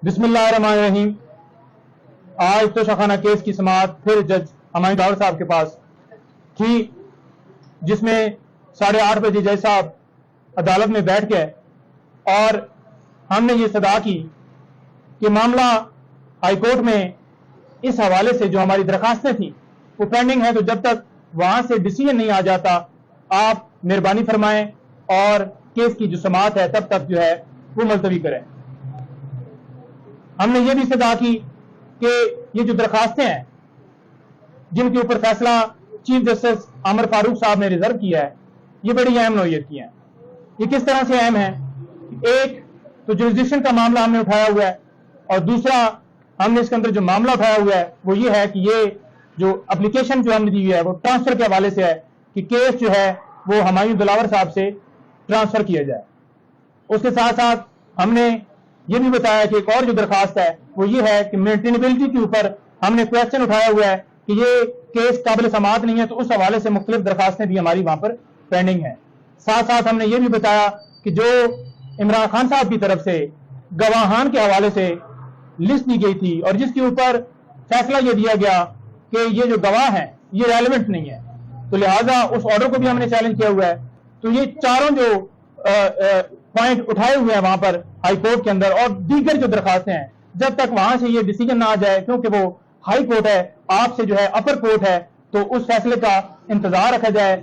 बिस्मिल्लाहिर्रहमानिर्रहीम। आज तो शाखाना केस की समाअत फिर जज हमायूं दिलावर साहब के पास थी, जिसमें 8:30 बजे जज साहब अदालत में बैठ गए और हमने ये सदा की कि मामला हाईकोर्ट में इस हवाले से जो हमारी दरखास्तें थी वो पेंडिंग है, तो जब तक वहां से डिसीजन नहीं आ जाता आप मेहरबानी फरमाएं और केस की जो समाअत है तब तक जो है वो मुलतवी करें। हमने ये भी सदा की कि ये जो दरखास्तें हैं जिनके ऊपर फैसला चीफ जस्टिस आमर फारूक साहब ने रिजर्व किया है, ये बड़ी अहम नौयत की हैं। ये किस तरह से अहम है? एक तो जुरिसडिक्शन का मामला हमने उठाया हुआ है, और दूसरा हमने इसके अंदर जो मामला उठाया हुआ है वो ये है कि ये जो एप्लीकेशन जो हमने दी हुई है वो ट्रांसफर के हवाले से है कि केस जो है वो हमायूं दिलावर साहब से ट्रांसफर किया जाए। उसके साथ साथ हमने ये भी बताया कि एक और जो दरखास्त है वो ये है कि मेंटेनेबिलिटी के ऊपर हमने क्वेश्चन उठाया हुआ है कि ये केस काबिल समाअत नहीं है, तो उस हवाले से मुख्तलिफ दरखास्तें भी हमारी वहां पर पेंडिंग है। साथ साथ हमने ये भी बताया कि जो इमरान खान साहब की तरफ से गवाहान के हवाले से लिस्ट दी गई थी और जिसके ऊपर फैसला ये दिया गया कि ये जो गवाह हैं ये रेलेवेंट नहीं है, तो लिहाजा उस ऑर्डर को भी हमने चैलेंज किया हुआ है। तो ये चारों जो पॉइंट उठाए हुए हैं वहां पर हाई कोर्ट के अंदर, और दीगर जो दरखास्तें हैं, जब तक वहां से ये डिसीजन ना आ जाए, क्योंकि वो हाई कोर्ट है, आपसे जो है अपर कोर्ट है, तो उस फैसले का इंतजार रखा जाए।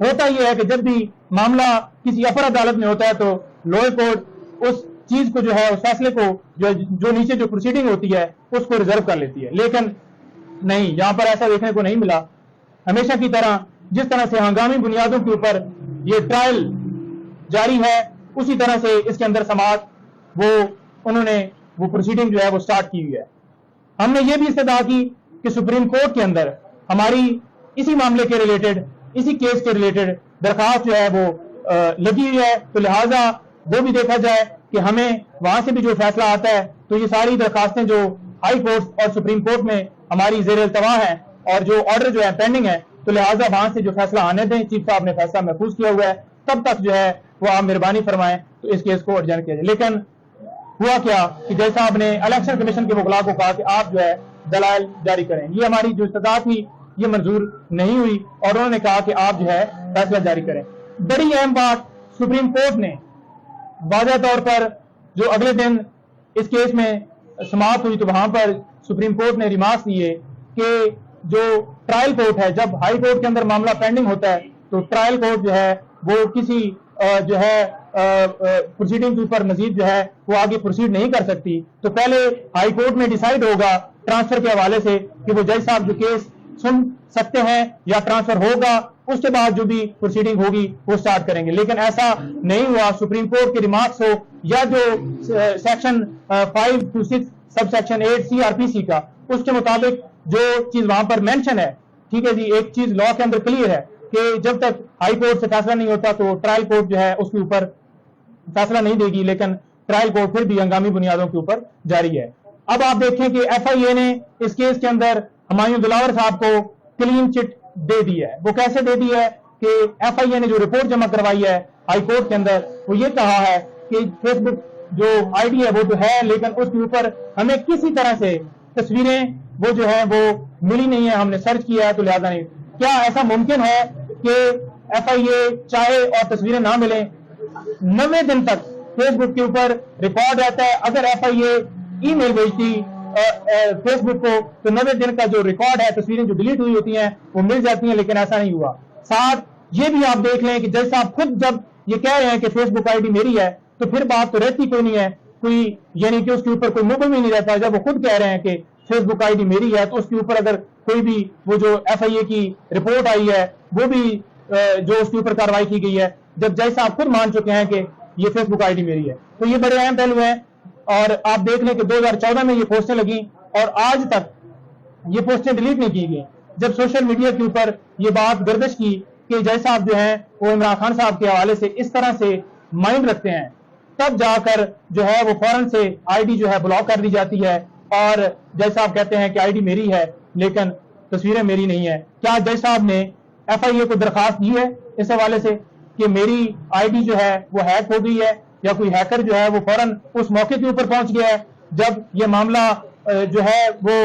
होता यह है कि जब भी मामला किसी अपर अदालत में होता है तो लोअर कोर्ट उस चीज को जो है, उस फैसले को जो नीचे जो प्रोसीडिंग होती है उसको रिजर्व कर लेती है, लेकिन नहीं, यहां पर ऐसा देखने को नहीं मिला। हमेशा की तरह जिस तरह से हंगामी बुनियादों के ऊपर ये ट्रायल जारी है, उसी तरह से इसके अंदर समाअत उन्होंने वो प्रोसीडिंग जो है वो स्टार्ट की हुई है। हमने ये भी इस्तदा की कि सुप्रीम कोर्ट के अंदर हमारी इसी मामले के रिलेटेड, इसी केस के रिलेटेड दरखास्त जो है वो लगी हुई है, तो लिहाजा वो भी देखा जाए कि हमें वहां से भी जो फैसला आता है तो ये सारी दरखास्तें जो हाई कोर्ट और सुप्रीम कोर्ट में हमारी ज़ेर इल्तवा है और जो ऑर्डर जो है पेंडिंग है, तो लिहाजा वहां से जो फैसला आने दें। चीफ साहब ने फैसला महफूज किया हुआ है, तब तक जो है वो आप मेहरबानी फरमाएं तो इस केस को एडजर्न किया जाए। लेकिन हुआ क्या कि जज साहब ने इलेक्शन कमीशन के वकला को कहा कि आप जो है दलाइल जारी करें। ये हमारी जो इस्तदा थी ये मंजूर नहीं हुई और उन्होंने कहा कि आप जो है फैसला जारी करें। बड़ी अहम बात, सुप्रीम कोर्ट ने वाज़ेह तौर पर जो अगले दिन इस केस में समाअत हुई तो वहां पर सुप्रीम कोर्ट ने रिमार्क्स दिए कि जो ट्रायल कोर्ट है, जब हाई कोर्ट के अंदर मामला पेंडिंग होता है तो ट्रायल कोर्ट जो है वो किसी जो है प्रोसीडिंग के ऊपर मजीद जो है वो आगे प्रोसीड नहीं कर सकती। तो पहले हाई कोर्ट में डिसाइड होगा ट्रांसफर के हवाले से कि वो जज साहब जो केस सुन सकते हैं या ट्रांसफर होगा, उसके बाद जो भी प्रोसीडिंग होगी वो स्टार्ट करेंगे। लेकिन ऐसा नहीं हुआ। सुप्रीम कोर्ट के रिमार्क्स हो या जो सेक्शन 526 सब सेक्शन 8 CRPC का, उसके मुताबिक जो चीज वहां पर मेंशन है, ठीक है जी, एक चीज लॉ के अंदर क्लियर है कि जब तक हाई कोर्ट से फैसला नहीं होता तो ट्रायल कोर्ट जो है उसके ऊपर फैसला नहीं देगी, लेकिन ट्रायल कोर्ट फिर भी हंगामी बुनियादों के ऊपर जारी है। अब आप देखें कि FIA ने इस केस के अंदर हमायूं दिलावर साहब को क्लीन चिट दे दी है। वो कैसे दे दी है कि FIA ने जो रिपोर्ट जमा करवाई है हाई कोर्ट के अंदर, वो ये कहा है कि फेसबुक जो आईडी है वो तो है, लेकिन उसके ऊपर हमें किसी तरह से तस्वीरें वो जो है वो मिली नहीं है, हमने सर्च किया है तो लिहाजा नहीं। क्या ऐसा मुमकिन है कि FIA चाहे और तस्वीरें ना मिले? 90 दिन तक फेसबुक के ऊपर रिकॉर्ड रहता है। अगर FIA ईमेल भेजती फेसबुक को तो 90 दिन का जो रिकॉर्ड है, तस्वीरें जो डिलीट हुई होती हैं वो मिल जाती हैं, लेकिन ऐसा नहीं हुआ। साथ ये भी आप देख लें कि जज साहब खुद जब ये कह रहे हैं कि फेसबुक आईडी मेरी है, तो फिर बात तो रहती कोई नहीं है, कोई यानी कि उसके ऊपर कोई मुकदमा भी नहीं रहता। जब वो खुद कह रहे हैं कि फेसबुक आईडी मेरी है, तो उसके ऊपर अगर कोई भी वो जो FIA की रिपोर्ट आई है वो भी जो उसके ऊपर कार्रवाई की गई है, जब जज साहब खुद मान चुके हैं कि ये फेसबुक आईडी मेरी है, तो ये बड़े अहम पहलू हैं। और आप देख लें कि 2014 में ये पोस्टें लगी और आज तक ये पोस्टें डिलीट नहीं की गई। जब सोशल मीडिया के ऊपर ये बात गर्दिश की कि जज साहब जो है वो इमरान खान साहब के हवाले से इस तरह से माइंड रखते हैं, तब जाकर जो है वो फौरन से आईडी जो है ब्लॉक कर दी जाती है और जज साहब कहते हैं कि आईडी मेरी है लेकिन तस्वीरें मेरी नहीं है। क्या जज साहब ने FIA को दरखास्त दी है इस हवाले से कि मेरी आईडी जो है वो हैक हो गई है, या कोई हैकर जो है वो फौरन उस मौके के ऊपर पहुंच गया है? جب یہ معاملہ جو ہے وہ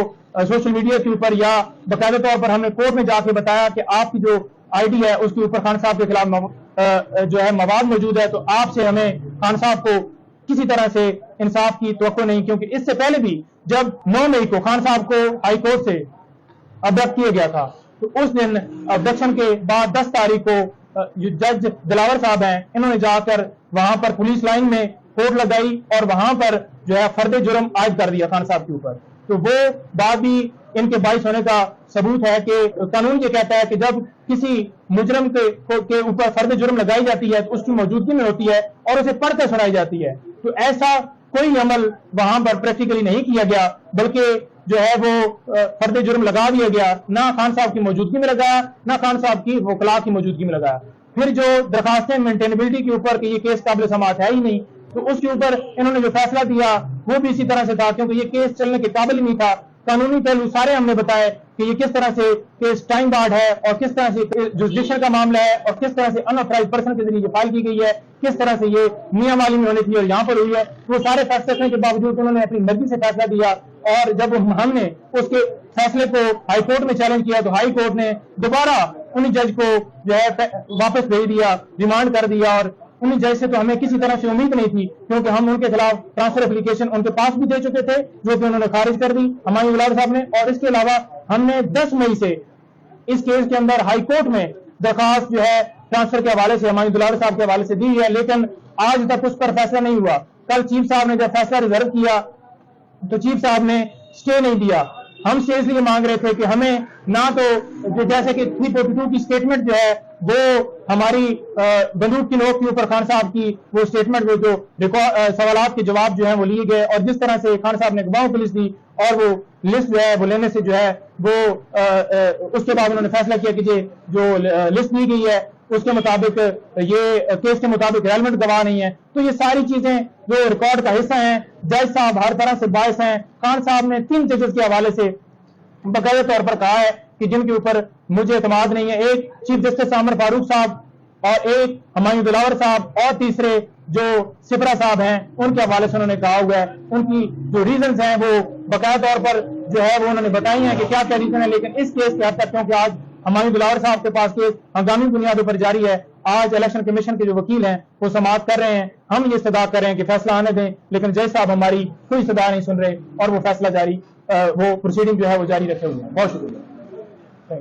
سوشل میڈیا کے اوپر یا باقاعدہ طور پر ہم نے کورٹ میں جا کے بتایا کہ آپ کی جو آئی ڈی ہے اس کے اوپر خان صاحب کے خلاف جو ہے مواد موجود ہے، تو آپ سے ہمیں خان صاحب کو کسی طرح سے انصاف کی توقع نہیں، کیونکہ اس سے پہلے بھی جب 9 مئی کو خان صاحب کو ہائی کورٹ سے ابڈکٹ کیا گیا تھا، تو اس دن ابڈکشن کے بعد 10 تاریخ کو جو جج دلاور صاحب ہیں انہوں نے جا کر وہاں پر پولیس لائن میں کوٹ لگائی اور وہاں پر جو ہے فرد جرم عائد کر دیا خان صاحب کے اوپر. تو وہ بات بھی ان کے باعث ہونے کا ثبوت ہے کہ قانون یہ کہتا ہے کہ جب کسی مجرم کے اوپر فرد جرم لگائی جاتی ہے تو اس کی موجودگی میں ہوتی ہے اور اسے پڑھ کر سنائی جاتی ہے. تو ایسا کوئی عمل وہاں پر پریکٹیکلی نہیں کیا گیا، بلکہ جو ہے وہ فرد جرم لگا دیا گیا، نہ خان صاحب کی موجودگی میں لگایا نہ خان صاحب کی وکلاء کی موجودگی میں لگایا. پھر جو درخواستیں مینٹینیبلٹی کے اوپر کہ یہ کیس قابل سماعت ہے ہی نہیں، تو اس کے اوپر انہوں نے جو فیصلہ دیا وہ بھی اسی طرح سے تھا، کیونکہ یہ کیس چلنے کے قابل ہی نہیں تھا. قانونی پہلو سارے ہم نے بتائے کہ یہ کس طرح سے کیس ٹائم بارڈ ہے اور کس طرح سے جوریسڈکشن کا معاملہ ہے اور کس طرح سے انآتھرائزڈ پرسن کے ذریعے فائل کی گئی ہے، کس طرح سے یہ میاں مالی میں ہونی تھی اور یہاں پر ہوئی ہے. وہ سارے فیصلے کرنے کے باوجود انہوں نے اپنی مرضی سے فیصلہ دیا، اور جب ہم نے اس کے فیصلے کو ہائی کورٹ میں چیلنج کیا تو ہائی کورٹ نے دوبارہ انہیں جج کو جو ہے واپس بھیج دیا، ریمانڈ کر دیا. اور انہیں جج سے تو ہمیں کسی طرح سے امید نہیں تھی، کیونکہ ہم ان کے خلاف ٹرانسفر اپلیکیشن ان کے پاس بھی دے چکے تھے جو کہ انہوں نے خارج کر دی ہمایوں دلاور صاحب نے. اور اس کے علاوہ ہم نے 10 مئی سے اس کیس کے اندر ہائی کورٹ میں درخواست جو ہے ٹرانسفر کے حوالے سے ہمایوں دلاور صاحب کے حوالے سے دی ہے، لیکن آج تک اس پر فیصلہ نہیں ہوا. کل چیف صاحب نے جب فیصلہ ریزرو کیا تو چیف صاحب نے اسٹے نہیں دیا. ہم سے اس لیے مانگ رہے تھے کہ ہمیں نہ تو جیسے کہ 342 کی اسٹیٹمنٹ جو ہے وہ ہماری بندوق کی نوک کے اوپر خان صاحب کی وہ اسٹیٹمنٹ وہ جو سوالات کے جواب جو ہیں وہ لیے گئے، اور جس طرح سے خان صاحب نے گواہوں کی لسٹ دی اور وہ لسٹ جو ہے وہ لینے سے جو ہے وہ اس کے بعد انہوں نے فیصلہ کیا کہ جو لسٹ دی گئی ہے اس کے مطابق یہ کیس کے مطابق ریلیونٹ گواہ نہیں ہے. تو یہ ساری چیزیں جو ریکارڈ کا حصہ ہیں، جج صاحب ہر طرح سے باعث ہیں. خان صاحب نے 3 ججز کے حوالے سے باقاعدہ طور پر کہا ہے کہ جن کے اوپر مجھے اعتماد نہیں ہے، ایک چیف جسٹس عامر فاروق صاحب اور ایک ہمایوں دلاور صاحب اور تیسرے جو سپرا صاحب ہیں ان کے حوالے سے انہوں نے کہا ہوا ہے. ان کی جو ریزنز ہیں وہ باقاعدہ طور پر جو ہے وہ انہوں نے بتائی ہیں کہ کیا کیا ریزن ہے. لیکن اس کیس کے حد تک کیونکہ آج ہمایوں دلاور صاحب کے پاس کیس ہنگامی بنیادوں پر جاری ہے، آج الیکشن کمیشن کے جو وکیل ہیں وہ سماعت کر رہے ہیں، ہم یہ استدعا کر رہے ہیں کہ فیصلہ آنے دیں، لیکن جج صاحب ہماری کوئی استدعا نہیں سن رہے اور وہ فیصلہ جاری وہ پروسیڈنگ جو ہے وہ جاری رکھے ہوئے ہیں. بہت شکریہ.